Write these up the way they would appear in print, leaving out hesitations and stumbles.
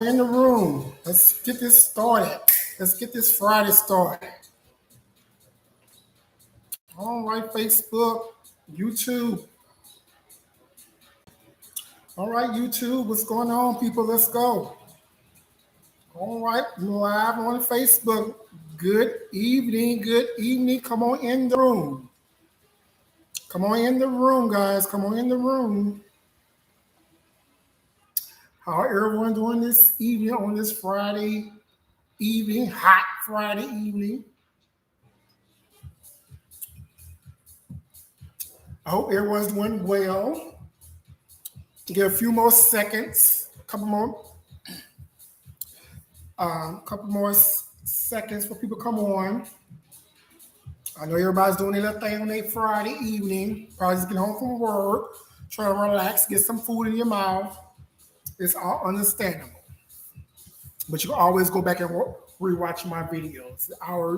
In the room. Let's get this started. Let's get this Friday started. All right, Facebook, YouTube. All right, YouTube, what's going on, people? Let's go. All right, live on Facebook. Good evening, good evening. Come on in the room. Come on in the room, guys. Come on in the room. How everyone doing this evening on this Friday evening, hot Friday evening? I hope everyone's doing well. Give a few more seconds, couple more seconds for people to come on. I know everybody's doing their little thing on a Friday evening. Probably just get home from work, trying to relax, get some food in your mouth. It's all understandable. But you can always go back and rewatch my videos. I'll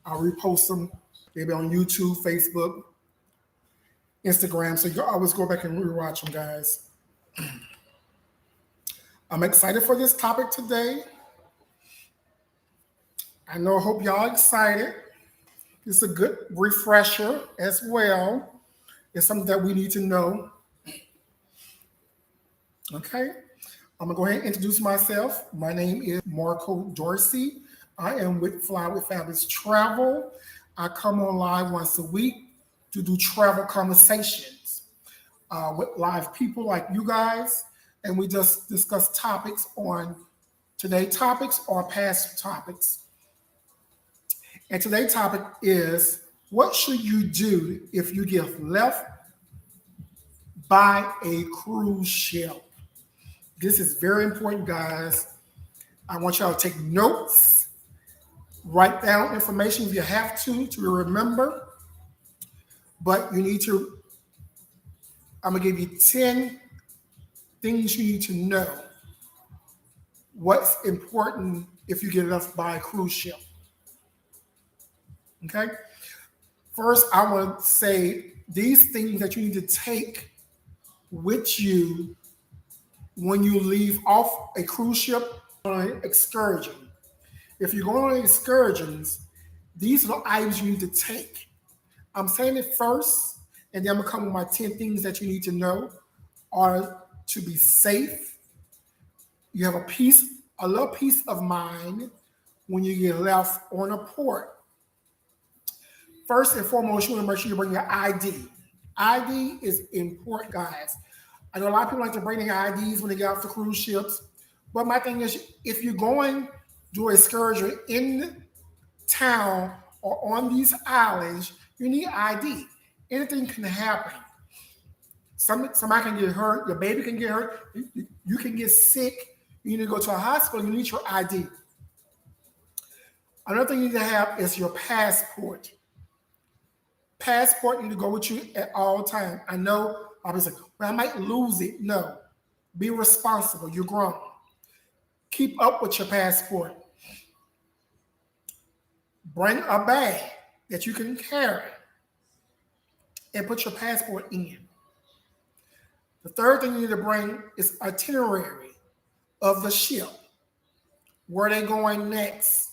repost them. They'll be on YouTube, Facebook, Instagram. So you can always go back and rewatch them, guys. I'm excited for this topic today. Hope y'all excited. It's a good refresher as well. It's something that we need to know. Okay, I'm gonna go ahead and introduce myself. My name is Marco Dorsey. I am with Fly with Fabulous Travel. I come on live once a week to do travel conversations with live people like you guys, and we just discuss topics on today's topics or past topics. And today's topic is, what should you do if you get left by a cruise ship? This is very important, guys. I want y'all to take notes, write down information if you have to remember. But you need to, I'm going to give you 10 things you need to know. What's important if you get left by a cruise ship. Okay? First, I want to say these things that you need to take with you when you leave off a cruise ship on an excursion. If you're going on excursions, these are the items you need to take. I'm saying it first, and then I'm gonna come with my 10 things that you need to know are to be safe. You have a little peace of mind when you get left on a port. First and foremost, you want to make sure you bring your ID. ID is important, guys. I know a lot of people like to bring their IDs when they get off the cruise ships. But my thing is, if you're going to do an excursion in town or on these islands, you need ID. Anything can happen. Somebody can get hurt. Your baby can get hurt. You can get sick. You need to go to a hospital. You need your ID. Another thing you need to have is your passport. Passport need to go with you at all times. I know I'll be saying, well, I might lose it. No. Be responsible. You're grown. Keep up with your passport. Bring a bag that you can carry and put your passport in. The third thing you need to bring is itinerary of the ship. Where they're going next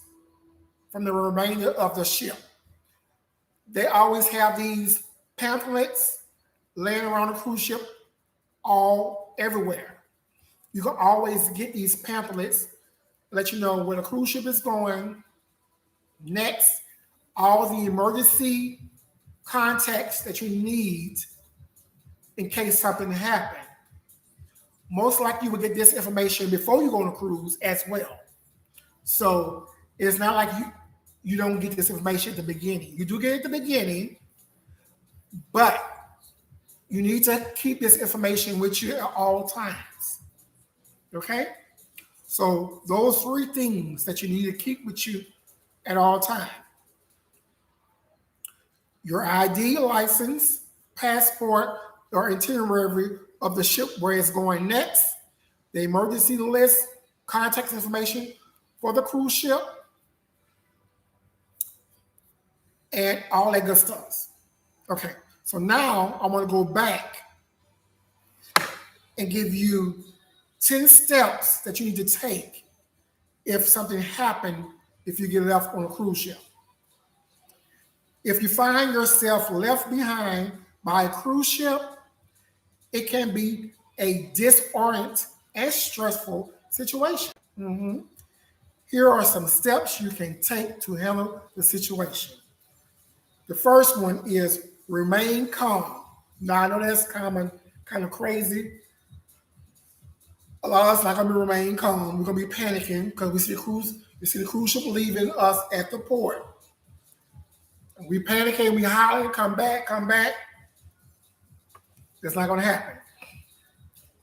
from the remainder of the ship. They always have these pamphlets laying around the cruise ship everywhere. You can always get these pamphlets, let you know where the cruise ship is going next, all the emergency contacts that you need in case something happens. Most likely you will get this information before you go on a cruise as well. So it's not like you don't get this information at the beginning. You do get it at the beginning, but you need to keep this information with you at all times. Okay? So those 3 things that you need to keep with you at all times. Your ID, license, passport, or itinerary of the ship where it's going next, the emergency list, contact information for the cruise ship, and all that good stuff. Okay, so now I want to go back and give you 10 steps that you need to take if something happened if you get left on a cruise ship. If you find yourself left behind by a cruise ship, it can be a disorienting and stressful situation. Mm-hmm. Here are some steps you can take to handle the situation. The first one is remain calm. Now, I know that's kind of crazy. A lot of us not gonna be remain calm. We're gonna be panicking because we see the cruise ship leaving us at the port. We panicking, we hollering, come back. That's not gonna happen.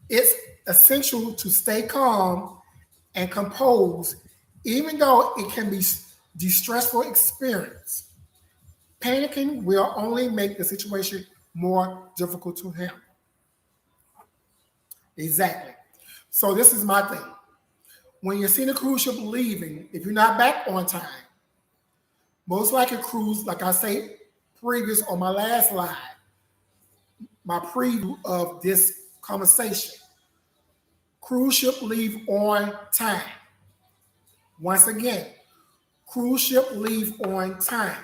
It's essential to stay calm and composed, even though it can be a distressful experience. Panicking will only make the situation more difficult to handle. Exactly. So this is my thing. When you see the cruise ship leaving, if you're not back on time, most likely cruise, like I say previous on my last slide, my preview of this conversation, cruise ship leave on time. Once again, cruise ship leave on time.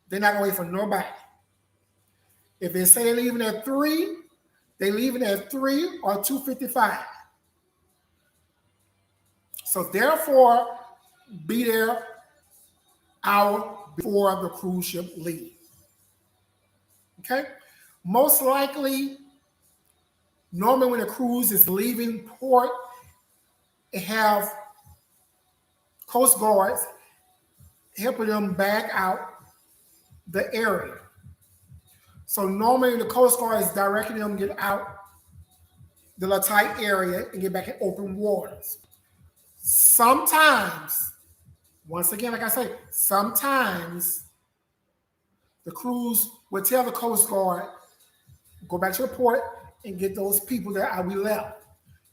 They're not gonna wait for nobody. If they say they're leaving at 3, they leaving at 3 or 2:55. So therefore, be there hour before the cruise ship leave. Okay? Most likely, normally when a cruise is leaving port, it have Coast Guards helping them back out the area. So normally the Coast Guard is directing them to get out the little tight area and get back in open waters. Sometimes, once again, like I say, sometimes the cruise will tell the Coast Guard, go back to the port and get those people that we left.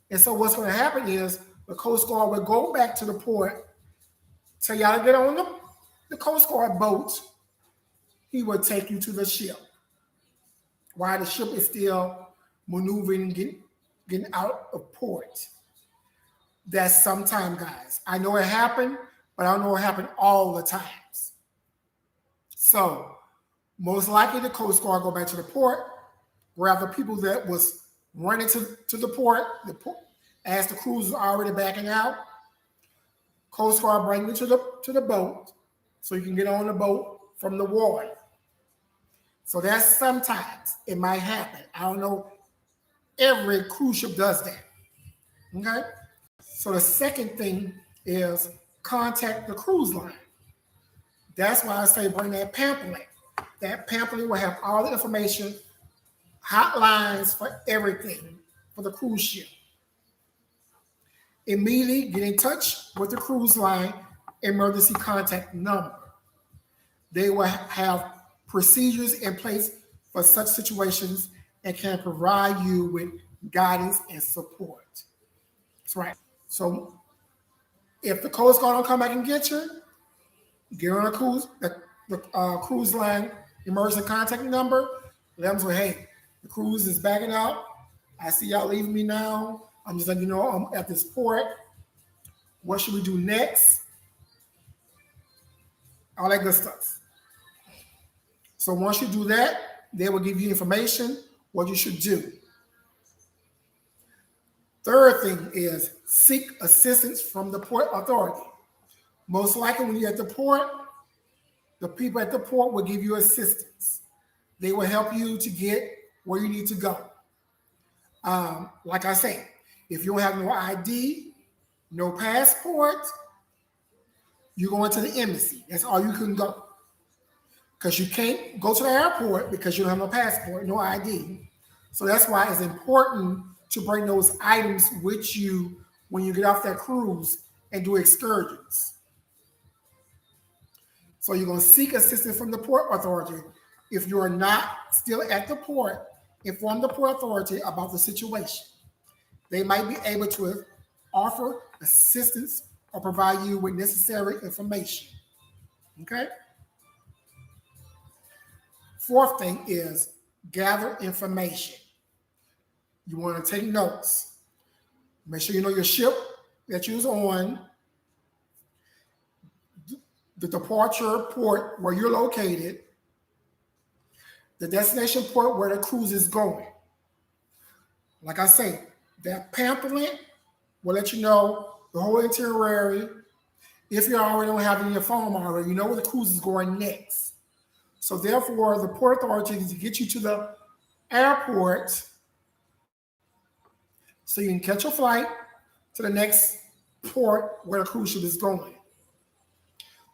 And so what's going to happen is the Coast Guard will go back to the port, tell y'all to get on the Coast Guard boat. He will take you to the ship while the ship is still maneuvering and getting out of port. That's sometime, guys. I know it happened, but I don't know it happened all the times. So most likely the Coast Guard go back to the port, grab the people that was running to the port, as the cruise is already backing out. Coast Guard bring you to the boat so you can get on the boat from the water. So that's sometimes it might happen. I don't know. Every cruise ship does that. Okay? So the second thing is contact the cruise line. That's why I say bring that pamphlet. That pamphlet will have all the information, hotlines for everything for the cruise ship. Immediately get in touch with the cruise line emergency contact number. They will have procedures in place for such situations and can provide you with guidance and support. That's right. So if the Coast Guard don't come back and get you, get on the cruise line emergency contact number. Let them say, hey, the cruise is backing up. I see y'all leaving me now. I'm just letting you know I'm at this port. What should we do next? All that good stuff. So once you do that, they will give you information what you should do. Third thing is seek assistance from the port authority. Most likely when you're at the port, the people at the port will give you assistance. They will help you to get where you need to go. Like I say, if you don't have no ID, no passport, you go into the embassy. That's all you can go. Because you can't go to the airport because you don't have no passport, no ID. So that's why it's important to bring those items with you when you get off that cruise and do excursions. So you're going to seek assistance from the port authority. If you're not still at the port, inform the port authority about the situation. They might be able to offer assistance or provide you with necessary information. Okay? Fourth thing is gather information. You want to take notes. Make sure you know your ship that you're on, the departure port where you're located, the destination port where the cruise is going. Like I say, that pamphlet will let you know the whole itinerary. If you already don't have it in your phone already, you know where the cruise is going next. So therefore, the port authority needs to get you to the airport so you can catch a flight to the next port where the cruise ship is going.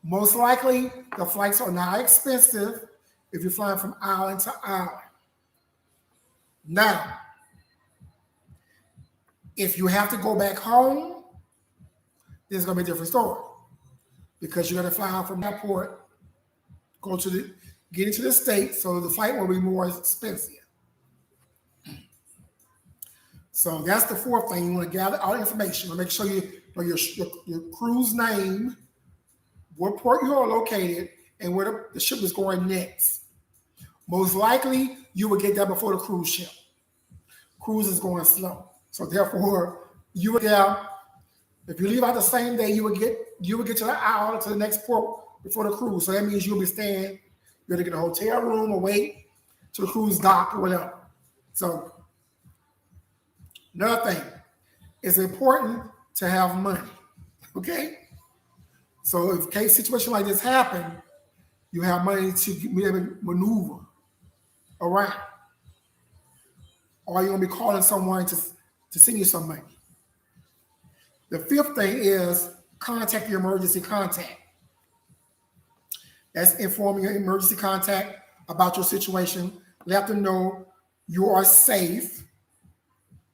Most likely, the flights are not expensive if you're flying from island to island. Now, if you have to go back home, this is going to be a different story because you're going to fly out from the airport, get into the state, so the flight will be more expensive. So that's the fourth thing. You want to gather all the information. You want to make sure you know your cruise name, what port you are located, and where the ship is going next. Most likely, you will get there before the cruise ship. Cruise is going slow. So therefore, you would there. If you leave out the same day, you would get to the island to the next port before the cruise. So that means you'll be staying. You're gonna get a hotel room or wait to the cruise dock or whatever. So another thing, it's important to have money. Okay. So if a situation like this happen, you have money to be able to maneuver around. Or you're gonna be calling someone to send you some money. The fifth thing is contact your emergency contact. That's informing your emergency contact about your situation. Let them know you are safe.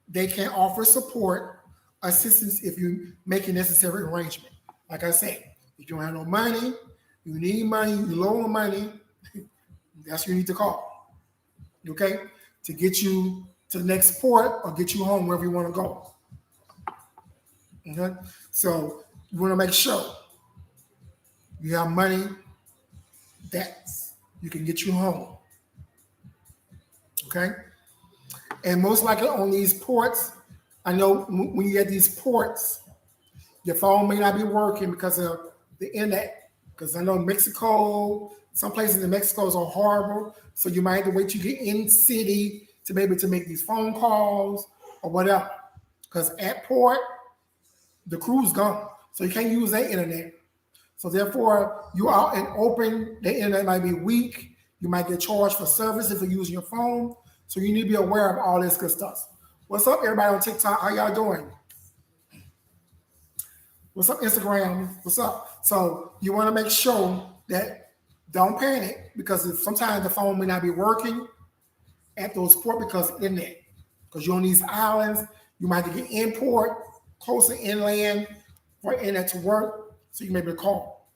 They can offer support, assistance if you make a necessary arrangement. Like I said, if you don't have no money, you need money, you're low on money, that's who you need to call. Okay? To get you to the next port or get you home wherever you want to go. Okay? So you want to make sure you have money that you can get you home. Okay? And most likely on these ports, I know when you get these ports, your phone may not be working because of the internet. Because I know Mexico, some places in Mexico are horrible. So you might have to wait till you get in city to be able to make these phone calls or whatever. Because at port, the crew's gone. So you can't use that internet. So therefore, you out and open, the internet might be weak. You might get charged for service if you're using your phone. So you need to be aware of all this good stuff. What's up, everybody on TikTok? How y'all doing? What's up, Instagram? What's up? So you want to make sure that don't panic because sometimes the phone may not be working at those ports because of internet. Because you're on these islands, you might have to get in port, closer inland for internet to work, so you may be able to call.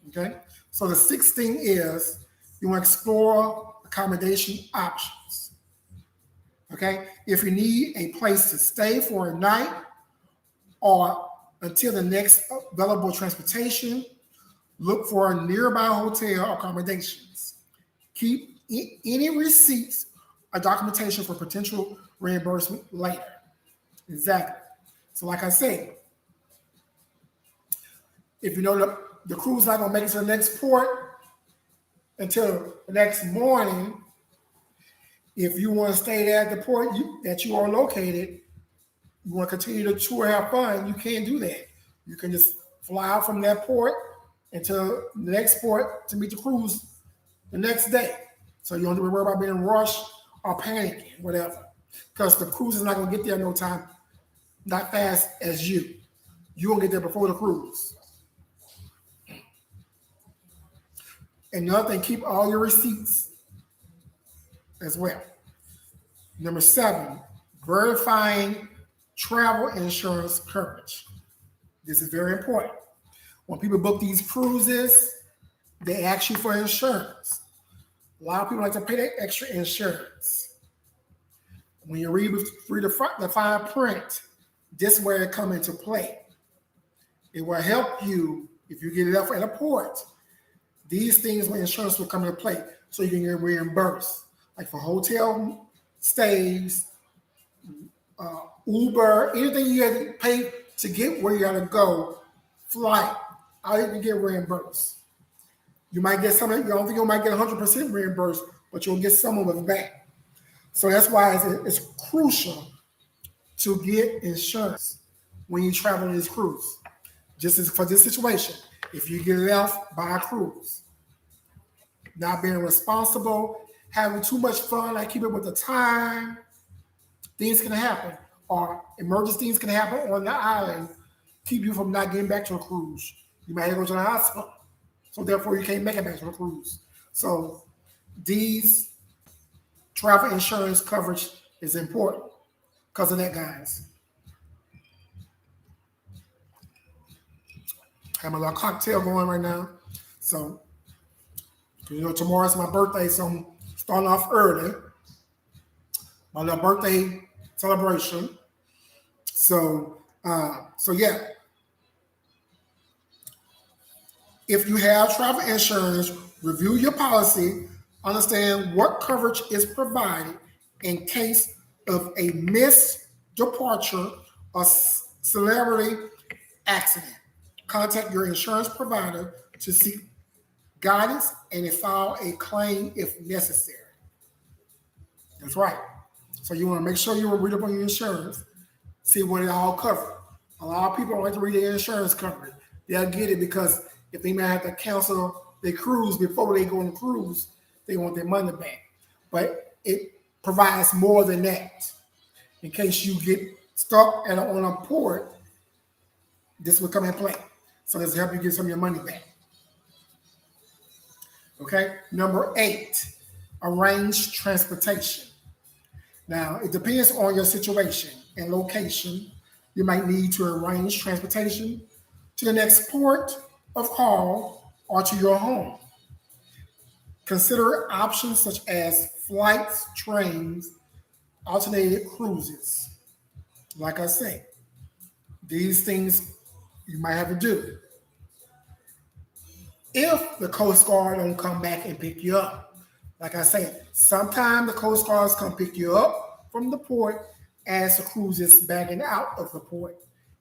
Okay? So the sixth thing is you want to explore accommodation options. Okay? If you need a place to stay for a night or until the next available transportation, look for nearby hotel accommodations. Keep any receipts or documentation for potential reimbursement later. Exactly. So like I said, if you know the crew's not gonna make it to the next port until the next morning, if you want to stay there at the port that you are located, you want to continue to tour, have fun, you can't do that. You can just fly out from that port into the next port to meet the cruise the next day. So you don't have to worry about being rushed or panicking, whatever. Because the cruise is not going to get there no time, not fast as you. You're going to get there before the cruise. And the other thing, keep all your receipts as well. Number 7, verifying travel insurance coverage. This is very important. When people book these cruises, they ask you for insurance. A lot of people like to pay that extra insurance. When you read the fine print, this is where it comes into play. It will help you if you get it up at a port. These things with insurance will come into play so you can get reimbursed. Like for hotel stays, Uber, anything you had to pay to get where you got to go, flight, all you can get reimbursed. You might get some of it, you don't think you might get 100% reimbursed, but you'll get some of it back. So that's why it's crucial to get insurance when you travel on this cruise. Just as for this situation, if you get left by a cruise, not being responsible, having too much fun, like keep it with the time, things can happen. Or emergency things can happen on the island, keep you from not getting back to a cruise. You might have to go to the hospital. So therefore you can't make it back to the cruise. So these travel insurance coverage is important because of that, guys. I have a little cocktail going right now. So, tomorrow's my birthday, so I'm starting off early. My little birthday celebration. So yeah. If you have travel insurance, review your policy, understand what coverage is provided in case of a missed departure or celebrity accident. Contact your insurance provider to seek guidance and file a claim if necessary. That's right. So you want to make sure you read up on your insurance, see what it all covers. A lot of people don't like to read their insurance coverage. They'll get it because if they might have to cancel their cruise before they go on the cruise, they want their money back. But it provides more than that. In case you get stuck on a port, this will come in play. So this will help you get some of your money back. Okay. Number 8, arrange transportation. Now, it depends on your situation and location. You might need to arrange transportation to the next port of call or to your home. Consider options such as flights, trains, alternated cruises. Like I say, these things you might have to do. If the Coast Guard don't come back and pick you up, like I said, sometimes the Coast Guards come pick you up from the port as the cruise is backing out of the port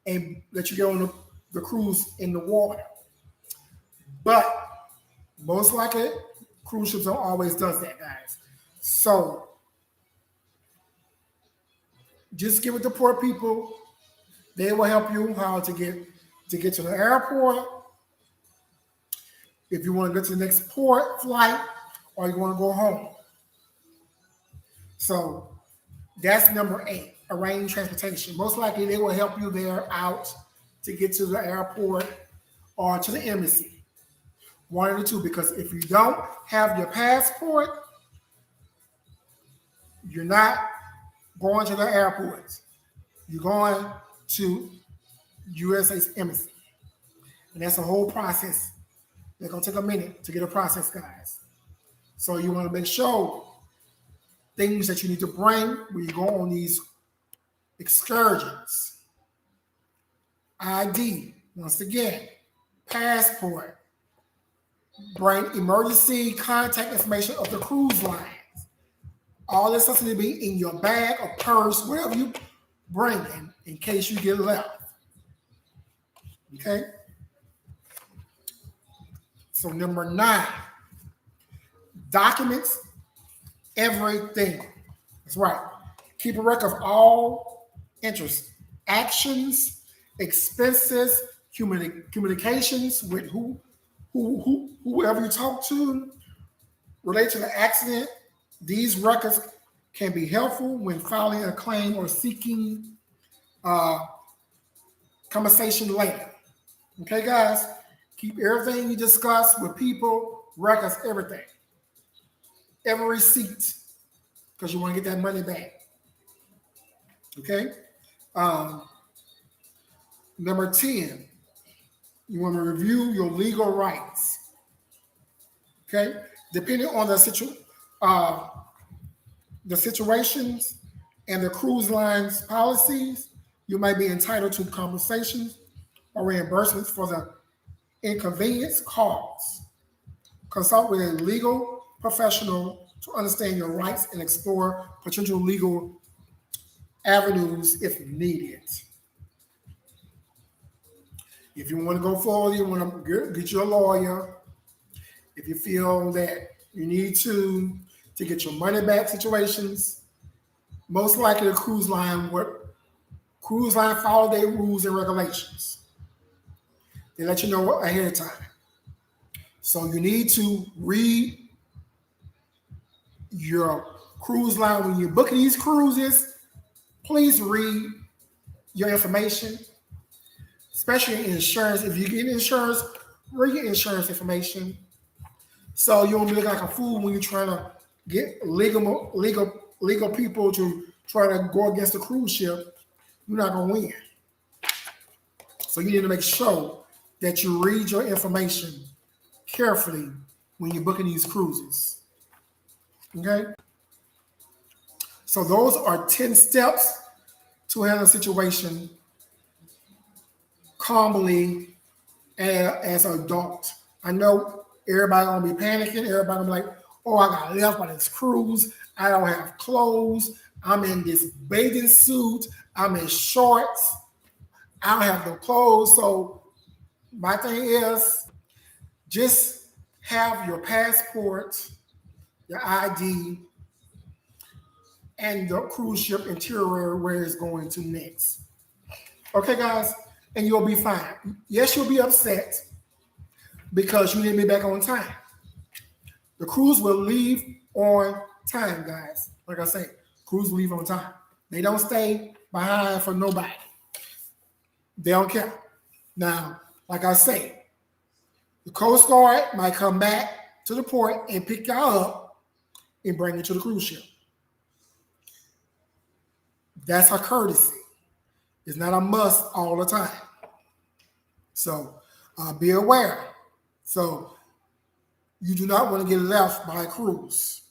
and let you get on the cruise in the water. But most likely, cruise ships don't always does that, guys. So just give it to port people. They will help you how to get to the airport. If you want to go to the next port flight or you want to go home. So that's number 8, arrange transportation. Most likely they will help you there out to get to the airport or to the embassy. One of the two, because if you don't have your passport, you're not going to the airport. You're going to USA's embassy. And that's a whole process. It's going to take a minute to get a process, guys. So you want to make sure things that you need to bring when you go on these excursions. ID, once again, passport, bring emergency contact information of the cruise lines. All this stuff needs to be in your bag or purse, wherever you bring in case you get left. Okay? So number 9, documents everything. That's right. Keep a record of all interests, actions, expenses, communications with whoever you talk to, relate to the accident. These records can be helpful when filing a claim or seeking compensation later. Okay, guys? Keep everything you discuss with people, records, everything. Every receipt, because you want to get that money back. Okay? Number 10, you want to review your legal rights. Okay? Depending on the situations and the cruise line's policies, you might be entitled to compensations or reimbursements for the inconvenience caused. Consult with a legal professional to understand your rights and explore potential legal avenues if needed. If you want to go forward, you want to get you a lawyer. If you feel that you need to get your money back situations, most likely the cruise line follow their rules and regulations. They let you know ahead of time. So you need to read your cruise line when you're booking these cruises. Please read your information, especially insurance. If you get insurance, read your insurance information. So you don't look like a fool when you're trying to get legal people to try to go against the cruise ship. You're not gonna win. So you need to make sure that you read your information carefully when you're booking these cruises. Okay? So those are 10 steps to handle a situation calmly as an adult. I know everybody gonna be panicking. Everybody gonna be like, oh, I got left by this cruise. I don't have clothes. I'm in this bathing suit. I'm in shorts. I don't have no clothes. So my thing is just have your passport, your ID, and the cruise ship interior where it's going to next. Okay, guys? And you'll be fine. Yes, you'll be upset because you didn't be back on time. The cruise will leave on time, guys. Like I say, cruise will leave on time. They don't stay behind for nobody. They don't care. Now, like I say, the Coast Guard might come back to the port and pick y'all up and bring you to the cruise ship. That's a courtesy. It's not a must all the time. So be aware. So you do not want to get left by a cruise.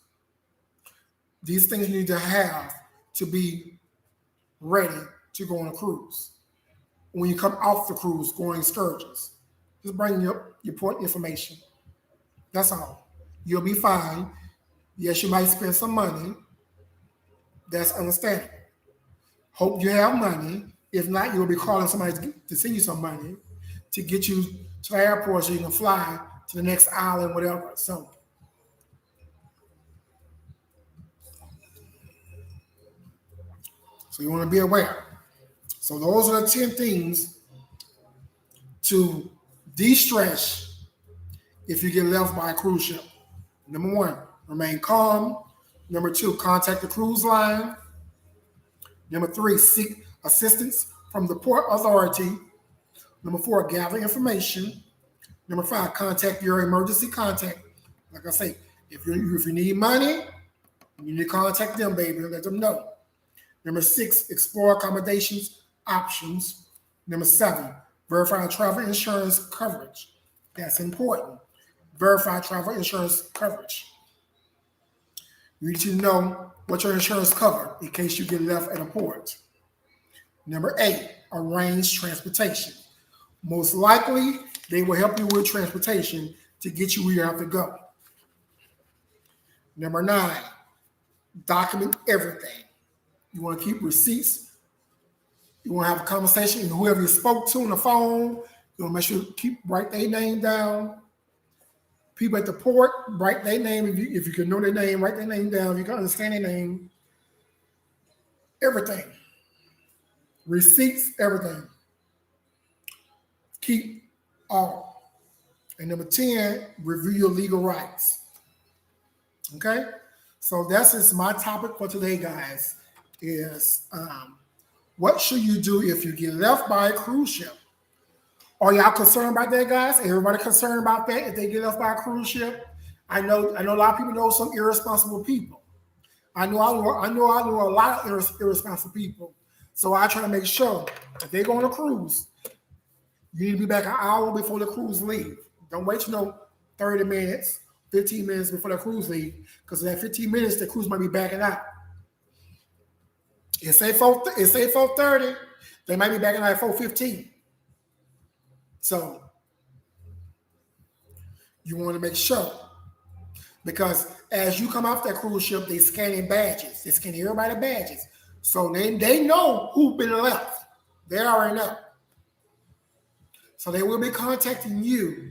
These things you need to have to be ready to go on a cruise. When you come off the cruise, going excursions, just bring your port information. That's all. You'll be fine. Yes, you might spend some money. That's understandable. Hope you have money. If not, you'll be calling somebody to send you some money to get you to the airport so you can fly to the next island, whatever. So you want to be aware. So those are the 10 things to de-stress if you get left by a cruise ship. Number 1, remain calm. Number 2, contact the cruise line. Number 3, seek assistance from the port authority. Number 4, gather information. Number 5, contact your emergency contact. Like I say, if you need money, you need to contact them, baby, and let them know. Number 6, explore accommodations options. Number 7, verify travel insurance coverage. That's important. Verify travel insurance coverage. You need to know what your insurance covered in case you get left at a port. Number 8, arrange transportation. Most likely, they will help you with transportation to get you where you have to go. Number 9, document everything. You want to keep receipts. You want to have a conversation with whoever you spoke to on the phone. You want to make sure you write their name down. People at the port, write their name. If you can know their name, write their name down. If you can understand their name. Everything. Receipts, everything. Keep all. And number 10, review your legal rights. Okay? So that's just my topic for today, guys, is what should you do if you get left by a cruise ship? Are y'all concerned about that, guys? Everybody concerned about that if they get left by a cruise ship? I know a lot of people know some irresponsible people. I know a lot of irresponsible people. So I try to make sure if they go on a cruise, you need to be back an hour before the cruise leave. Don't wait 30 minutes, 15 minutes before the cruise leave, because in that 15 minutes, the cruise might be backing out. It's say 4:30, they might be backing out at 4:15. So you want to make sure, because as you come off that cruise ship, they're scanning badges. They're scanning everybody's badges. So they know who's been left. They already know. So they will be contacting you.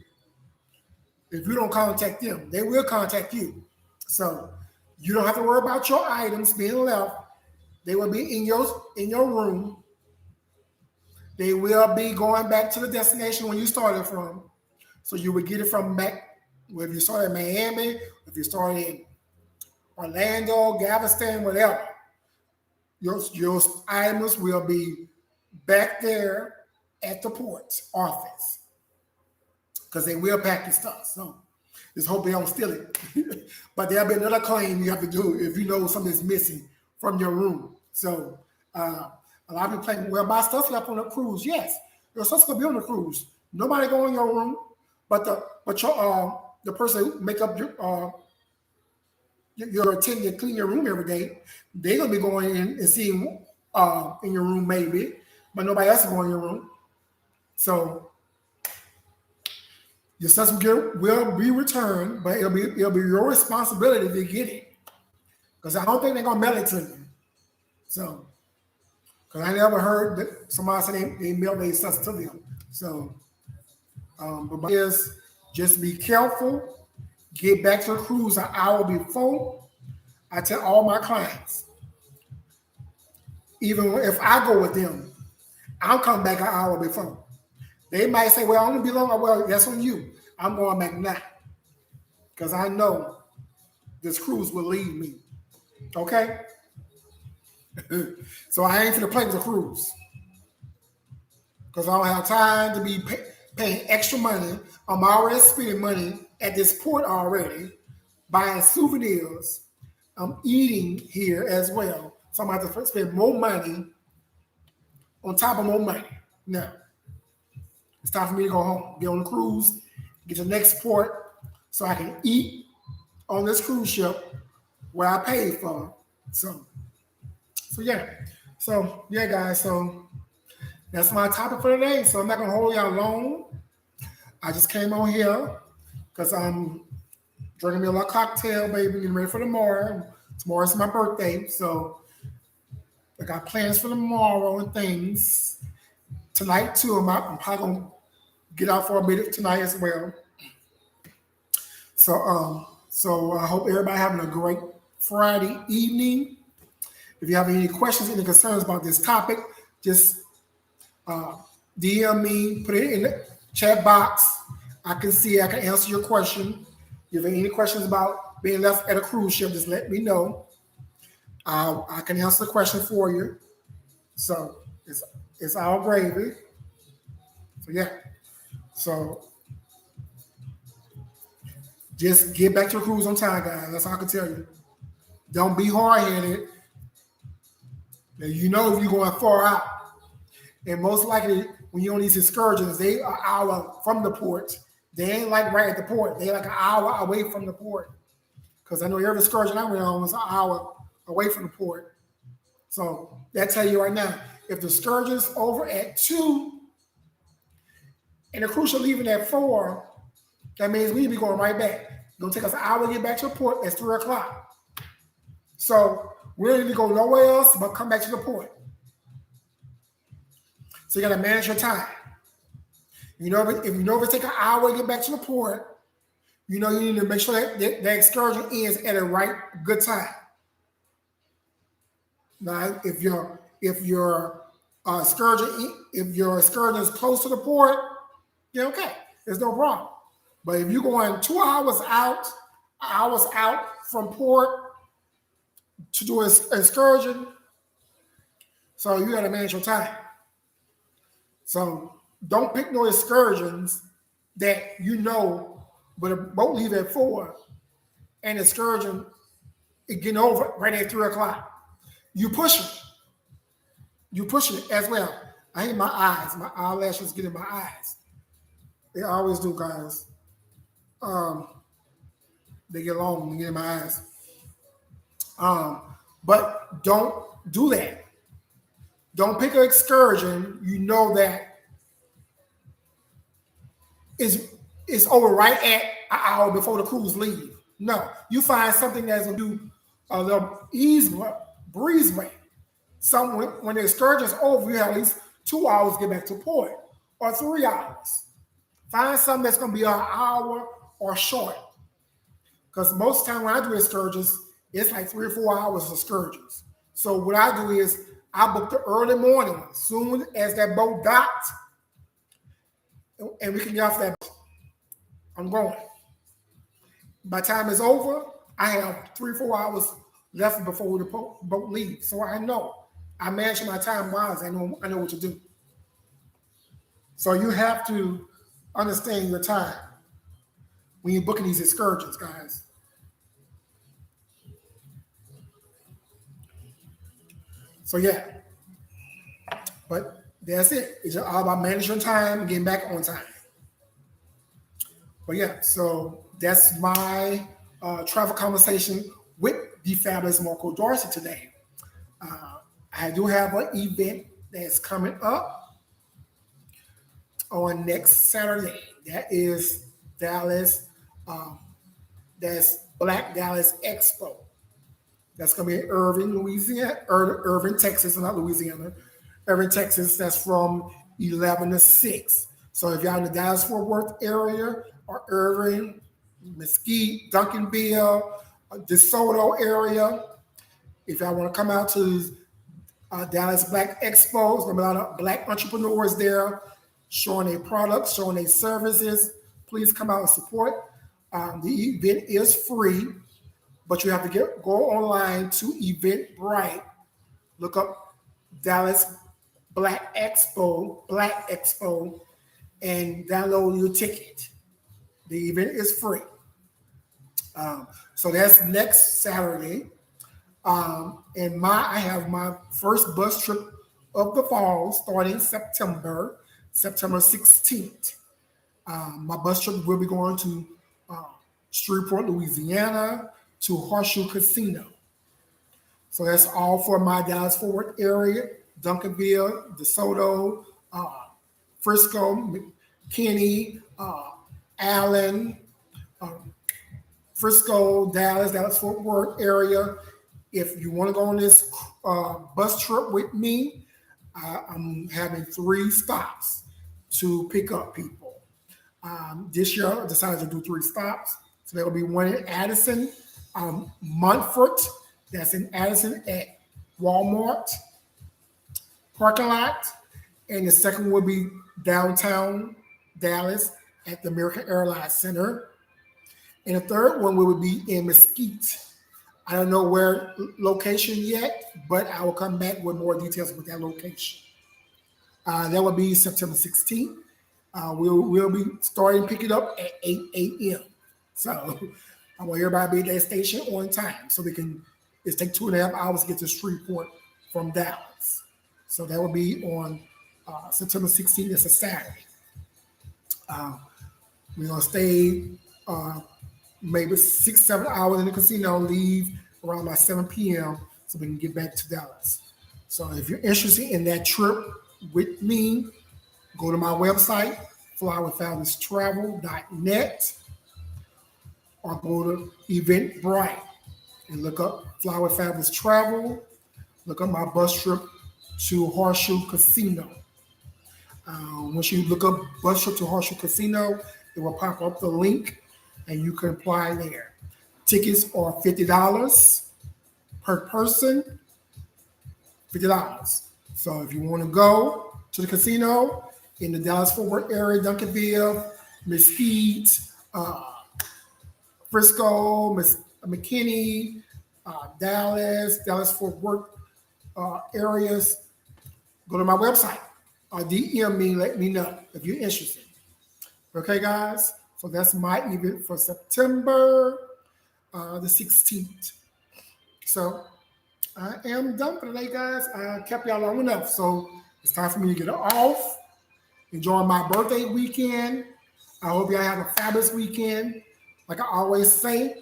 If you don't contact them, they will contact you. So you don't have to worry about your items being left. They will be in your room. They will be going back to the destination when you started from. So you would get it from back, whether you started in Miami, if you started in Orlando, Galveston, whatever. Your items will be back there at the port office because they will pack your stuff. So just hope they don't steal it. But there'll be another claim you have to do if you know something's missing from your room. So a lot of people think, well, my stuff's left on the cruise. Yes, your stuff's gonna be on the cruise. Nobody go in your room, but the person who make up your attendant clean your room every day, they're gonna be going in and seeing in your room maybe, but nobody else is going in your room. So your stuff will be returned, but it'll be your responsibility to get it. Because I don't think they're gonna mail it to you. So, because I never heard that somebody say they mail their stuff to them. So, but is just be careful. Get back to the cruise an hour before. I tell all my clients, even if I go with them, I'll come back an hour before. They might say, well, I'm going to be long. Well, that's on you. I'm going back now because I know this cruise will leave me. Okay? So I ain't going to play with the cruise because I don't have time to be paying extra money. I'm already spending money at this port already, buying souvenirs. I'm eating here as well. So I'm going to have to spend more money on top of more money. Now, it's time for me to go home, get on the cruise, get to the next port so I can eat on this cruise ship where I paid for. So yeah. So, yeah, guys. So that's my topic for today. So I'm not going to hold y'all long. I just came on here because I'm drinking me a little cocktail, baby, getting ready for tomorrow. Tomorrow's my birthday. So I got plans for tomorrow and things. Tonight, too, I'm probably going to get out for a bit tonight as well. So I hope everybody having a great Friday evening. If you have any questions, any concerns about this topic, just DM me, put it in the chat box. I can answer your question. If you have any questions about being left at a cruise ship, just let me know. I can answer the question for you. So it's all gravy. So yeah. So just get back to the cruise on time, guys. That's all I can tell you. Don't be hard-headed. Now, you know if you're going far out. And most likely, when you're on these excursions, they are an hour from the port. They ain't like right at the port. They like an hour away from the port. Because I know every excursion I went on was an hour away from the port. So that tell you right now, if the excursion's over at 2 and the cruise ship leaving at 4, that means we need to be going right back. It's going to take us an hour to get back to the port. It's 3 o'clock. So we don't need to go nowhere else but come back to the port. So you got to manage your time. If you know if it take an hour to get back to the port, you know you need to make sure that the excursion ends at a good time. Now, if your excursion is close to the port, yeah, okay, there's no problem. But if you're going 2 hours out from port to do an excursion, so you got to manage your time. So don't pick no excursions that you know, but a boat leave at 4 and excursion is getting over right at 3 o'clock. You push it. You push it as well. I hate my eyes. My eyelashes get in my eyes. They always do, guys. They get long and get in my eyes. But don't do that. Don't pick an excursion. You know that it's over right at an hour before the cruise leave. No, you find something that's gonna do a little breezeway. Some when the excursion's over, you have at least 2 hours to get back to port, or 3 hours. Find something that's going to be an hour or short. Because most of the time when I do excursions, it's like 3 or 4 hours of excursions. So what I do is I book the early morning, as soon as that boat docks, and we can get off that boat. I'm going. By the time it's over, I have 3 or 4 hours left before the boat leaves. So I know. I manage my time wisely. I know what to do. So you have to understand your time when you're booking these excursions, guys. So yeah, but that's it. It's all about managing time and getting back on time. But yeah, so that's my travel conversation with the fabulous Marco Dorsey today. I do have an event that's coming up on next Saturday. That is Dallas. That's Black Dallas Expo. That's going to be in Irving, Louisiana, Irving, Texas, not Louisiana. Irving, Texas. That's from 11 to 6. So if y'all in the Dallas-Fort Worth area or Irving, Mesquite, Duncanville, DeSoto area, if y'all want to come out to Dallas Black Expo, there's going to be a lot of Black entrepreneurs there showing their products, showing their services. Please come out and support. The event is free, but you have to go online to Eventbrite, look up Dallas Black Expo, and download your ticket. The event is free. So that's next Saturday. And I have my first bus trip of the fall starting September 16th. My bus trip will be going to Shreveport, Louisiana, to Horseshoe Casino. So that's all for my Dallas-Fort Worth area, Duncanville, DeSoto, Frisco, McKinney, Allen, Frisco, Dallas-Fort Worth area. If you want to go on this bus trip with me, I'm having 3 stops to pick up people. This year, I decided to do 3 stops. So there will be one in Addison, Montfort, that's in Addison at Walmart parking lot. And the second will be downtown Dallas at the American Airlines Center. And the third one will be in Mesquite. I don't know where location yet, but I will come back with more details with that location. That will be September 16th. We'll be starting to pick it up at 8 a.m. So I want everybody to be at that station on time so we can, it's take 2.5 hours to get to Shreveport from Dallas. So that will be on September 16th. It's a Saturday. We're going to stay maybe 6-7 hours in the casino, leave around by 7 p.m. so we can get back to Dallas. So if you're interested in that trip with me, go to my website, flywithfabuloustravel.net, or go to Eventbrite and look up Fly with Fabulous Travel. Look up my bus trip to Horseshoe Casino. Once you look up bus trip to Horseshoe Casino, it will pop up the link and you can apply there. Tickets are $50 per person, $50. So if you want to go to the casino in the Dallas-Fort Worth area, Duncanville, Mesquite, Frisco, McKinney, Dallas-Fort Worth areas, go to my website or DM me, let me know if you're interested. Okay, guys? So that's my event for September the 16th. So I am done for today, guys. I kept y'all long enough. So it's time for me to get off. Enjoy my birthday weekend. I hope y'all have a fabulous weekend. Like I always say,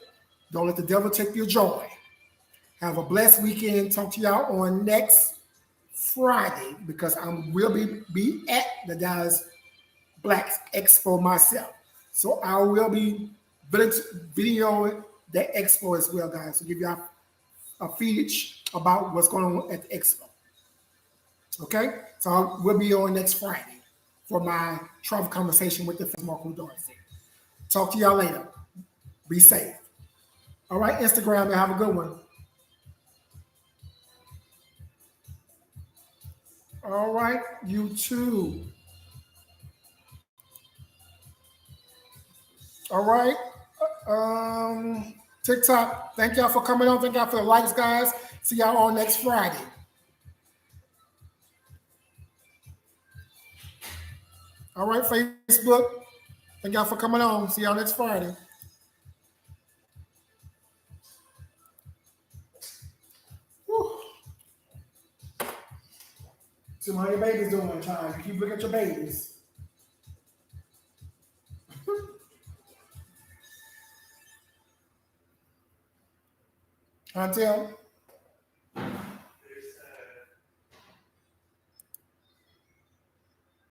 don't let the devil take your joy. Have a blessed weekend. Talk to y'all on next Friday because I will be at the Dallas Black Expo myself. So I will be videoing the expo as well, guys, to give y'all a feed about what's going on at the expo. Okay? So we'll be on next Friday for my travel conversation with the Marco Dorsey. Talk to y'all later. Be safe. All right, Instagram, have a good one. All right, you too. All right. TikTok, thank y'all for coming on. Thank y'all for the likes, guys. See y'all on next Friday. All right, Facebook, thank y'all for coming on. See y'all next Friday. Whew. See how your babies doing, child. You keep looking at your babies. Until